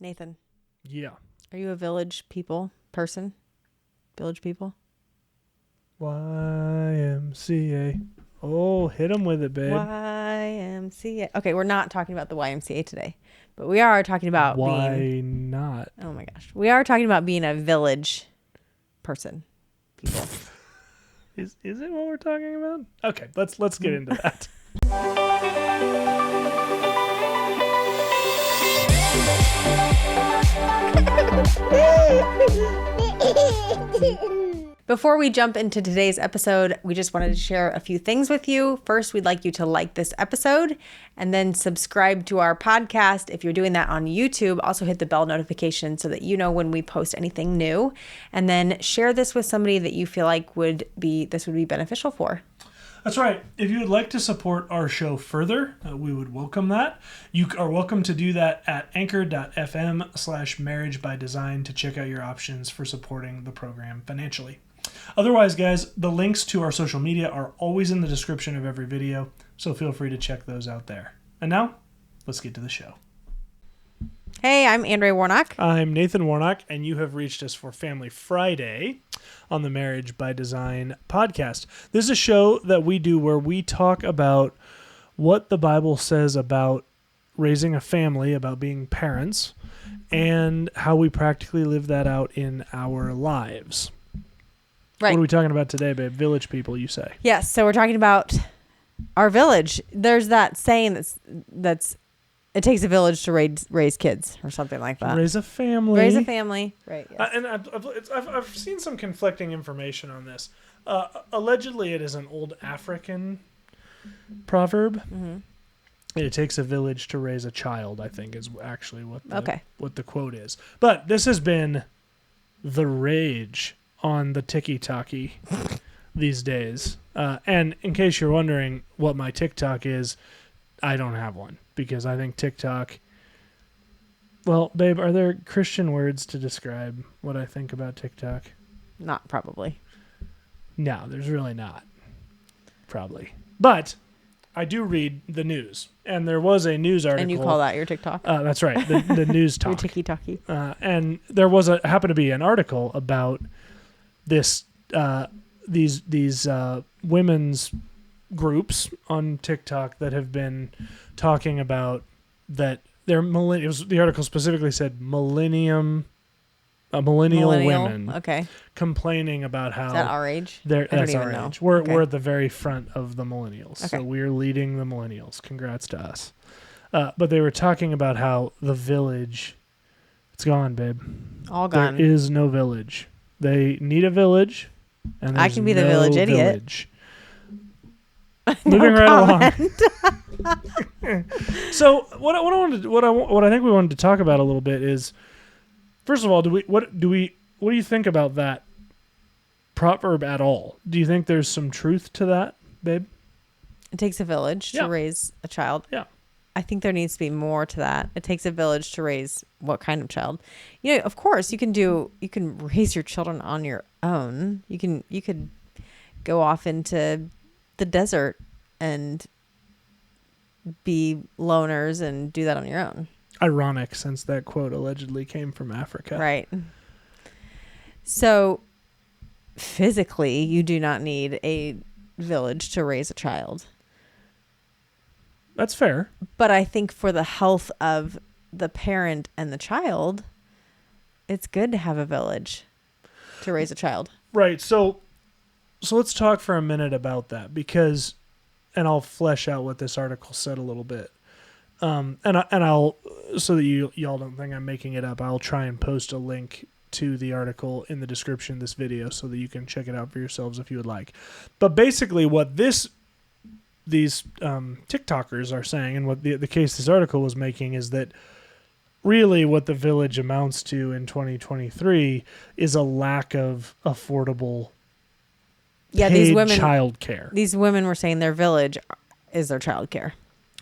Nathan, Yeah. are you a village person? Village people? YMCA. Oh, hit him with it, babe. YMCA. Okay, we're not talking about the YMCA today, but we are talking about Why not? Oh my gosh. We are talking about being a village person. People. Is it what we're talking about? Okay, let's get into that. Before we jump into today's episode, we just wanted to share a few things with you. First, we'd like you to like this episode and then subscribe to our podcast. If you're doing that on YouTube, also hit the bell notification so that you know when we post anything new. And then share this with somebody that you feel like this would be beneficial for. That's right. If you would like to support our show further, we would welcome that. You are welcome to do that at anchor.fm/marriagebydesign to check out your options for supporting the program financially. Otherwise, guys, the links to our social media are always in the description of every video, so feel free to check those out there. And now, let's get to the show. Hey, I'm Andrea Warnock. I'm Nathan Warnock, and you have reached us for Family Friday on the Marriage by Design podcast. This is a show that we do where we talk about what the Bible says about raising a family, about being parents, and how we practically live that out in our lives. Right. What are we talking about today, babe? Village people, you say. Yes, so we're talking about our village. There's that saying that's it takes a village to raise kids or something like that. Raise a family. Raise a family. Right. Yes. And I've seen some conflicting information on this. Allegedly, it is an old African proverb. Mm-hmm. It takes a village to raise a child, I think, is actually what the quote is. But this has been the rage on the TikTok these days. And in case you're wondering what my TikTok is, I don't have one because I think TikTok... Well, babe, are there Christian words to describe what I think about TikTok? Not probably. No, there's really not. Probably. But I do read the news. And there was a news article. And you call that your TikTok? That's right. The news talk. Your tiki-taki. And there was happened to be an article about this these women's groups on TikTok that have been talking about that they're the article specifically said millennial women complaining about how... Is that our age? That's our age. We're at the very front of the millennials. Okay. So we're leading the millennials. Congrats to us. But they were talking about how the village, it's gone, babe. All gone. There is no village. They need a village, and I can be the village idiot. Village. Moving right along. So what I think we wanted to talk about a little bit is, first of all, what do you think about that proverb at all? Do you think there's some truth to that, babe? It takes a village to raise a child. Yeah. I think there needs to be more to that. It takes a village to raise what kind of child? You know, of course, you can raise your children on your own. You could go off into the desert and be loners and do that on your own. Ironic, since that quote allegedly came from Africa. Right. So physically, you do not need a village to raise a child. That's fair. But I think for the health of the parent and the child, it's good to have a village to raise a child. Right. So let's talk for a minute about that because, and I'll flesh out what this article said a little bit. And I'll, so that y'all don't think I'm making it up, I'll try and post a link to the article in the description of this video so that you can check it out for yourselves if you would like. But basically what these TikTokers are saying, and what the case this article was making, is that really what the village amounts to in 2023 is a lack of affordable paid childcare. These women were saying their village is their childcare.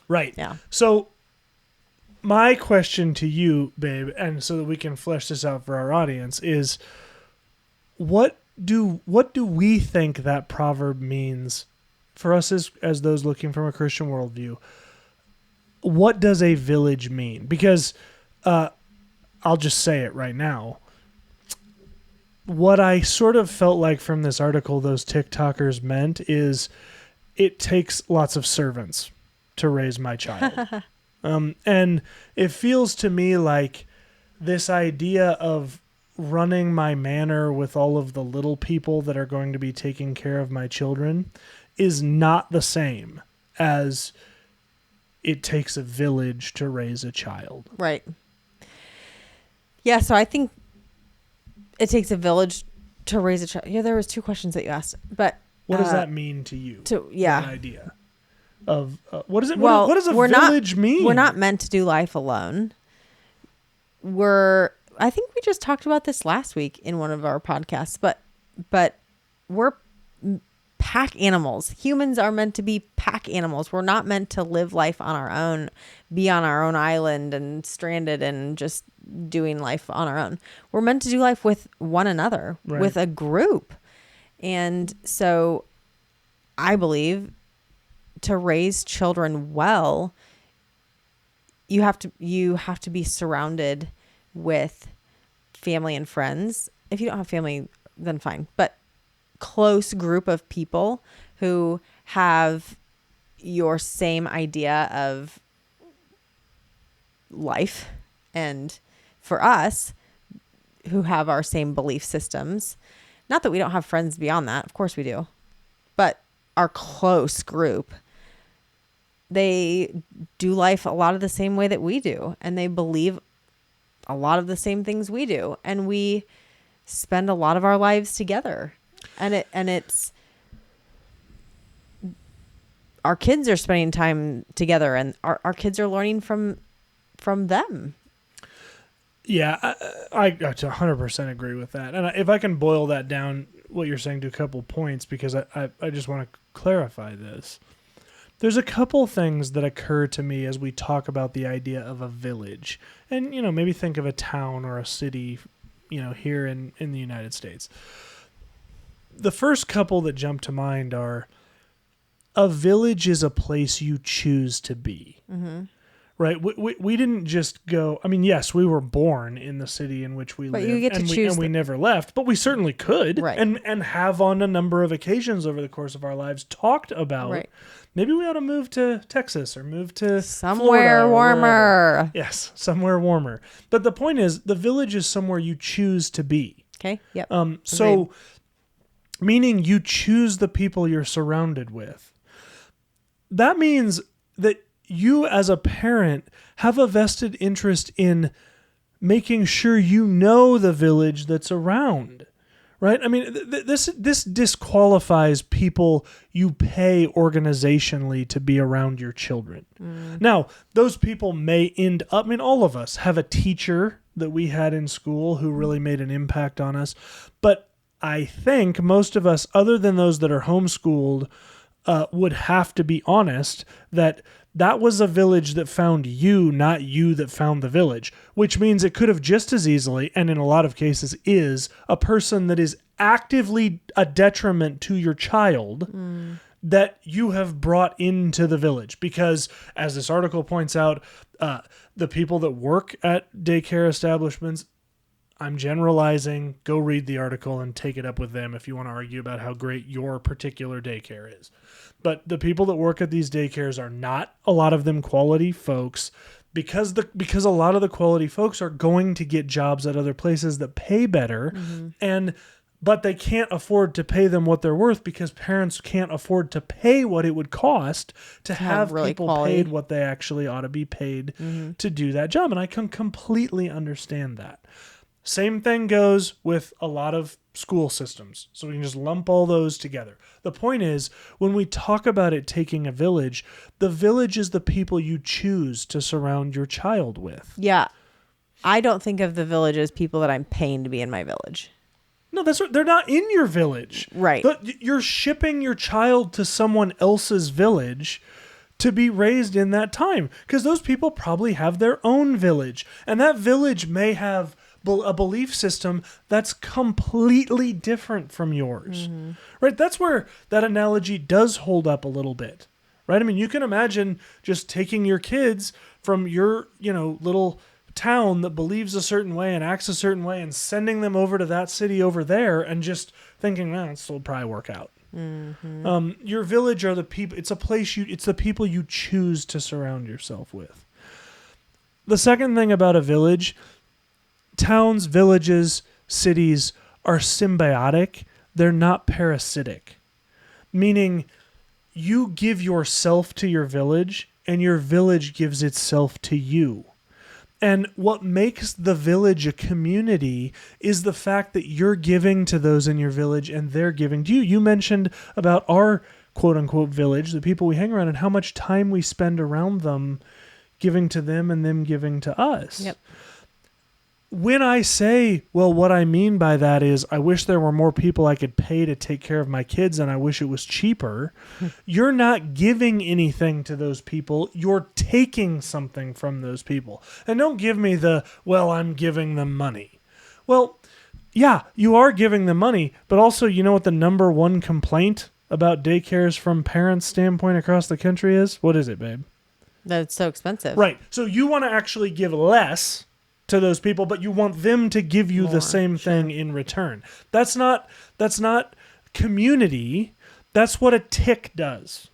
Right. Yeah. So my question to you, babe, and so that we can flesh this out for our audience, is what do we think that proverb means for us as those looking from a Christian worldview? What does a village mean? Because I'll just say it right now. What I sort of felt like from this article those TikTokers meant is it takes lots of servants to raise my child. And it feels to me like this idea of running my manor with all of the little people that are going to be taking care of my children is not the same as it takes a village to raise a child. Right. Yeah, so I think it takes a village to raise a child. Yeah, there was 2 questions that you asked, but what does that mean to you? Yeah. That idea of what is it? Well, what does a village mean? We're not meant to do life alone. I think we just talked about this last week in one of our podcasts, but we're pack animals. Humans are meant to be pack animals. We're not meant to live life on our own, be on our own island and stranded and just doing life on our own. We're meant to do life with one another, right. with a group. And so I believe to raise children well, you have to be surrounded with family and friends. If you don't have family, then fine. But close group of people who have your same idea of life, and for us who have our same belief systems. Not that we don't have friends beyond that, of course we do, but our close group, they do life a lot of the same way that we do, and they believe a lot of the same things we do, and we spend a lot of our lives together. And it's our kids are spending time together, and our kids are learning from them. Yeah, I 100% agree with that. And if I can boil that down, what you're saying, to a couple points, because I just want to clarify this. There's a couple things that occur to me as we talk about the idea of a village. And, maybe think of a town or a city, here in the United States. The first couple that jump to mind are, a village is a place you choose to be. Mm-hmm. Right? We didn't just go, yes, we were born in the city in which we live. You get to choose. We never left, but we certainly could. Right. And have on a number of occasions over the course of our lives talked about, right, maybe we ought to move to Texas or move to somewhere warmer. Yes, somewhere warmer. But the point is, the village is somewhere you choose to be. Okay, yep. So, meaning you choose the people you're surrounded with. That means that you as a parent have a vested interest in making sure you know the village that's around, right? This disqualifies people you pay organizationally to be around your children. Now, those people may end up, all of us have a teacher that we had in school who really made an impact on us, but I think most of us, other than those that are homeschooled, would have to be honest that was a village that found you, not you that found the village, which means it could have just as easily, and in a lot of cases is, a person that is actively a detriment to your child that you have brought into the village. Because, as this article points out, the people that work at daycare establishments, I'm generalizing, go read the article and take it up with them if you want to argue about how great your particular daycare is. But the people that work at these daycares are not, a lot of them, quality folks, because a lot of the quality folks are going to get jobs at other places that pay better, but they can't afford to pay them what they're worth because parents can't afford to pay what it would cost to have really people paid what they actually ought to be paid to do that job. And I can completely understand that. Same thing goes with a lot of school systems. So we can just lump all those together. The point is, when we talk about it taking a village, the village is the people you choose to surround your child with. Yeah. I don't think of the village as people that I'm paying to be in my village. No, that's right. They're not in your village. Right. But you're shipping your child to someone else's village to be raised in that time. Because those people probably have their own village. And that village may have a belief system that's completely different from yours, right? That's where that analogy does hold up a little bit, right? You can imagine just taking your kids from your, little town that believes a certain way and acts a certain way and sending them over to that city over there and just thinking, this will probably work out. Mm-hmm. Your village are the people. It's a place it's the people you choose to surround yourself with. The second thing about a village, towns, villages, cities are symbiotic. They're not parasitic, meaning you give yourself to your village and your village gives itself to you. And what makes the village a community is the fact that you're giving to those in your village and they're giving to you. You mentioned about our quote-unquote village, the people we hang around, and how much time we spend around them, giving to them and them giving to us. Yep. When I say, well, what I mean by that is I wish there were more people I could pay to take care of my kids and I wish it was cheaper. You're not giving anything to those people. You're taking something from those people. And don't give me I'm giving them money. Well, yeah, you are giving them money, but also you know what the number one complaint about daycares from parents' standpoint across the country is? What is it, babe? That it's so expensive. Right. So you want to actually give less to those people, but you want them to give you the same thing in return. That's not community. That's what a tick does.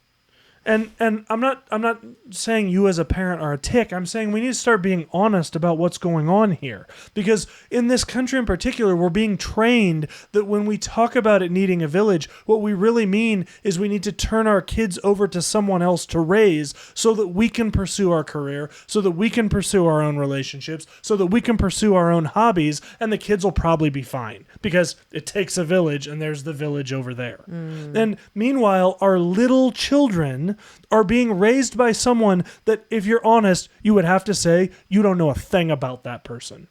And I'm not saying you as a parent are a tick. I'm saying we need to start being honest about what's going on here. Because in this country in particular, we're being trained that when we talk about it needing a village, what we really mean is we need to turn our kids over to someone else to raise so that we can pursue our career, so that we can pursue our own relationships, so that we can pursue our own hobbies, and the kids will probably be fine. Because it takes a village, and there's the village over there. And meanwhile, our little children are being raised by someone that, if you're honest, you would have to say you don't know a thing about that person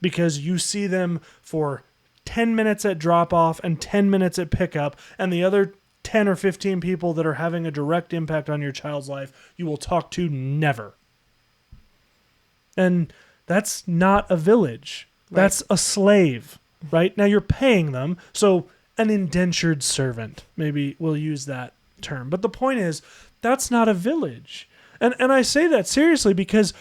because you see them for 10 minutes at drop off and 10 minutes at pickup, and the other 10 or 15 people that are having a direct impact on your child's life you will talk to never. And that's not a village. Right. That's a slave, right? Now you're paying them, so an indentured servant, maybe we'll use that term. But the point is, that's not a village. And I say that seriously because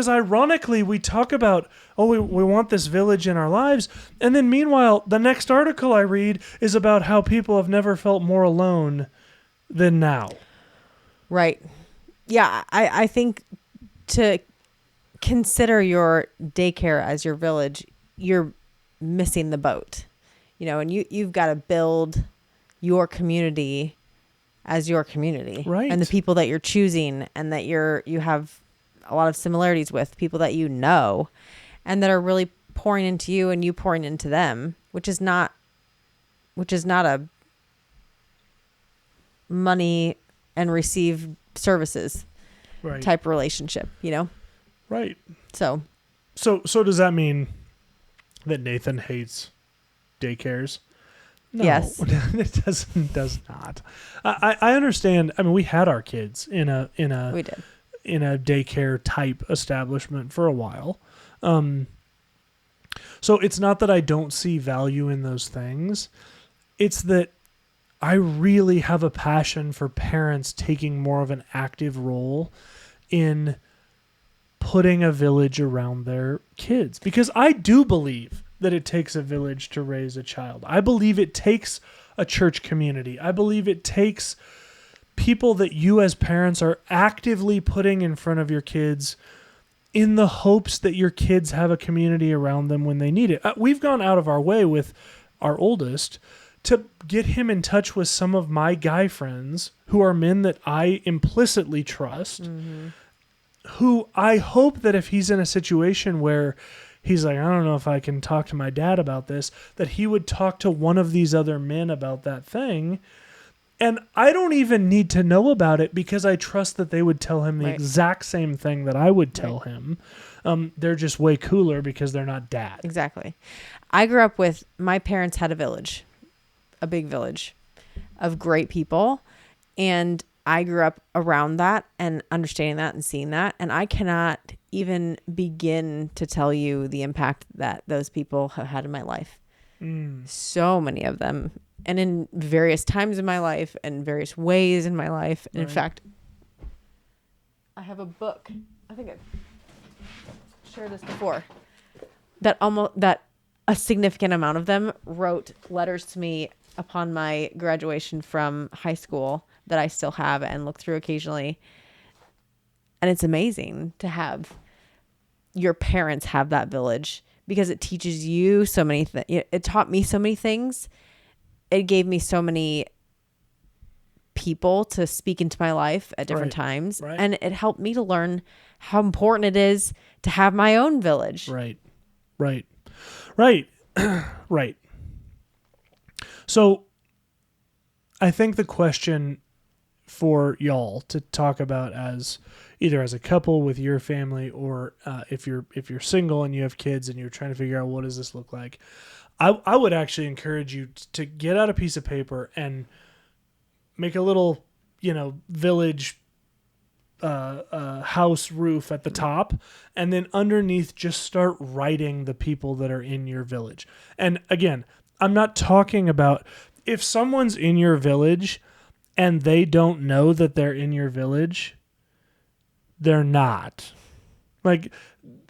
ironically we talk about, we want this village in our lives, and then meanwhile the next article I read is about how people have never felt more alone than now. Right. Yeah, I think to consider your daycare as your village, you're missing the boat. And you've got to build your community as your community, right? And the people that you're choosing and that you have a lot of similarities with, people that you know and that are really pouring into you and you pouring into them, which is not a money and receive services type relationship, Right. So does that mean that Nathan hates daycares? No, yes. It does not. I understand. I mean, we had our kids in a daycare type establishment for a while. So it's not that I don't see value in those things. It's that I really have a passion for parents taking more of an active role in putting a village around their kids, because I do believe that it takes a village to raise a child. I believe it takes a church community. I believe it takes people that you as parents are actively putting in front of your kids in the hopes that your kids have a community around them when they need it. We've gone out of our way with our oldest to get him in touch with some of my guy friends who are men that I implicitly trust, who I hope that if he's in a situation where he's like, I don't know if I can talk to my dad about this, that he would talk to one of these other men about that thing. And I don't even need to know about it because I trust that they would tell him the exact same thing that I would tell him. They're just way cooler because they're not dad. Exactly. I grew up with, my parents had a village, a big village of great people. And I grew up around that and understanding that and seeing that. And I cannot even begin to tell you the impact that those people have had in my life. So many of them. And in various times in my life and various ways in my life. And in fact, I have a book. I think I've shared this before, that a significant amount of them wrote letters to me upon my graduation from high school that I still have and look through occasionally. And it's amazing to have your parents have that village, because it teaches you so many things. It taught me so many things. It gave me so many people to speak into my life at different times. Right. And it helped me to learn how important it is to have my own village. Right. Right. So I think the question for y'all to talk about as either as a couple with your family, or if you're single and you have kids and you're trying to figure out what does this look like, I would actually encourage you to get out a piece of paper and make a little, village house roof at the top, and then underneath just start writing the people that are in your village. And again, I'm not talking about if someone's in your village and they don't know that they're in your village, they're not. Like,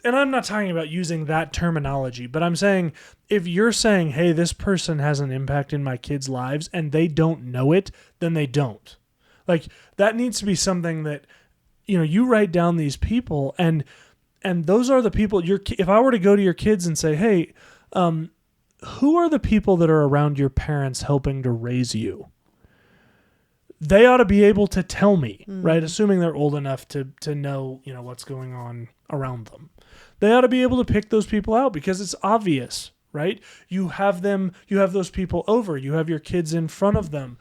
and I'm not talking about using that terminology, but I'm saying if you're saying, hey, this person has an impact in my kids' lives and they don't know it, then they don't. Like, that needs to be something that, you write down these people, and those are the people if I were to go to your kids and say, hey, who are the people that are around your parents helping to raise you? They ought to be able to tell me, right? Assuming they're old enough to know, what's going on around them. They ought to be able to pick those people out because it's obvious, right? You have those people over. You have your kids in front of them.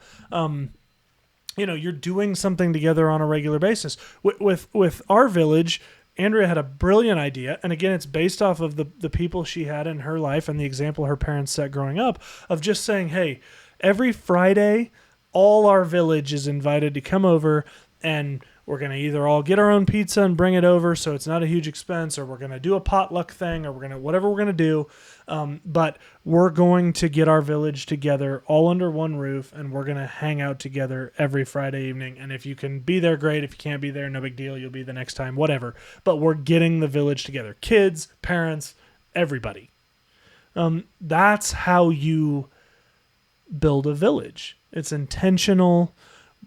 You're doing something together on a regular basis. With our village, Andrea had a brilliant idea. And again, it's based off of the people she had in her life and the example her parents set growing up of just saying, hey, every Friday, all our village is invited to come over, and we're going to either all get our own pizza and bring it over so it's not a huge expense, or we're going to do a potluck thing, or whatever we're going to do. But we're going to get our village together all under one roof, and we're going to hang out together every Friday evening. And if you can be there, great. If you can't be there, no big deal. You'll be the next time, whatever. But we're getting the village together. Kids, parents, everybody. That's how you build a village. It's intentional.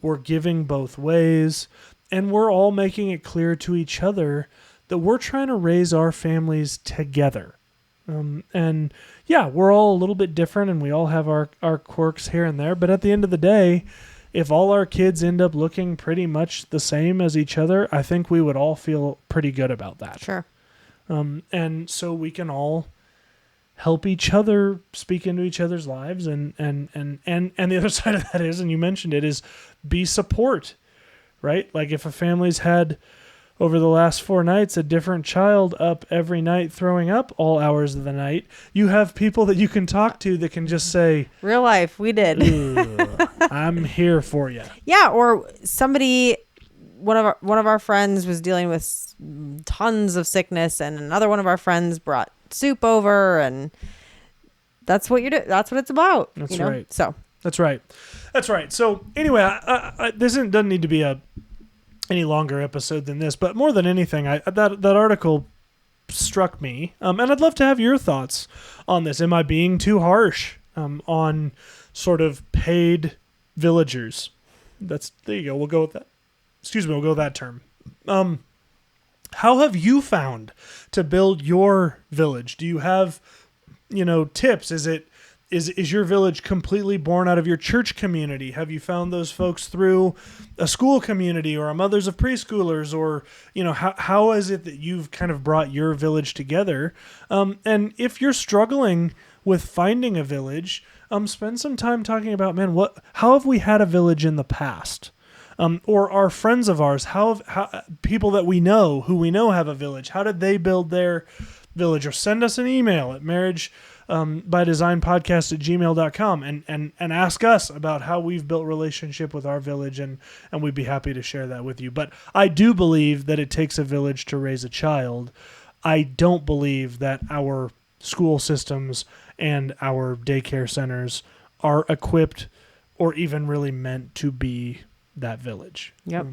We're giving both ways, and we're all making it clear to each other that we're trying to raise our families together. And yeah, we're all a little bit different, and we all have our quirks here and there. But at the end of the day, if all our kids end up looking pretty much the same as each other, I think we would all feel pretty good about that. Sure. And so we can all help each other speak into each other's lives, and the other side of that is, and you mentioned it, is be support, right? Like if a family's had over the last 4 nights a different child up every night throwing up all hours of the night, you have people that you can talk to that can just say, real life, we did. I'm here for you. Yeah, or somebody, one of our friends was dealing with tons of sickness, and another one of our friends brought soup over, and that's what that's what it's about. That's right. So that's right. So anyway, this doesn't need to be any longer episode than this, but more than anything, that article struck me, and I'd love to have your thoughts on this. Am I being too harsh on sort of paid villagers? There you go. We'll go with that. We'll go with that term. How have you found to build your village? Do you have, tips? Is your village completely born out of your church community? Have you found those folks through a school community or a mothers of preschoolers, or, how is it that you've kind of brought your village together? And if you're struggling with finding a village, spend some time talking about, how have we had a village in the past? Or are friends of ours, how people that we know, who we know have a village, how did they build their village? Or send us an email at marriagebydesignpodcast@gmail.com and ask us about how we've built relationship with our village, and we'd be happy to share that with you. But I do believe that it takes a village to raise a child. I don't believe that our school systems and our daycare centers are equipped or even really meant to be that village. Yep.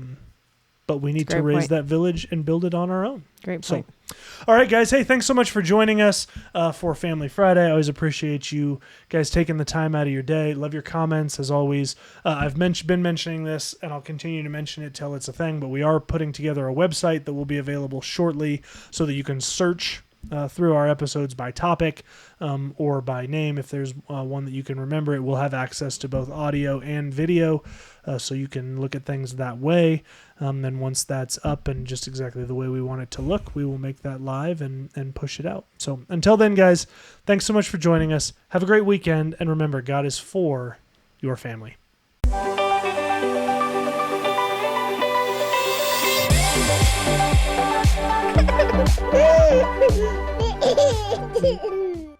but we need to raise that village and build it on our own. Great point. So, all right, guys. Hey, thanks so much for joining us for Family Friday. I always appreciate you guys taking the time out of your day. Love your comments, as always. I've been mentioning this, and I'll continue to mention it till it's a thing, but we are putting together a website that will be available shortly so that you can search through our episodes by topic or by name. If there's one that you can remember, it will have access to both audio and video, so you can look at things that way. Then once that's up and just exactly the way we want it to look, we will make that live and push it out. So until then, guys, thanks so much for joining us. Have a great weekend, and remember, God is for your family. Hehehehe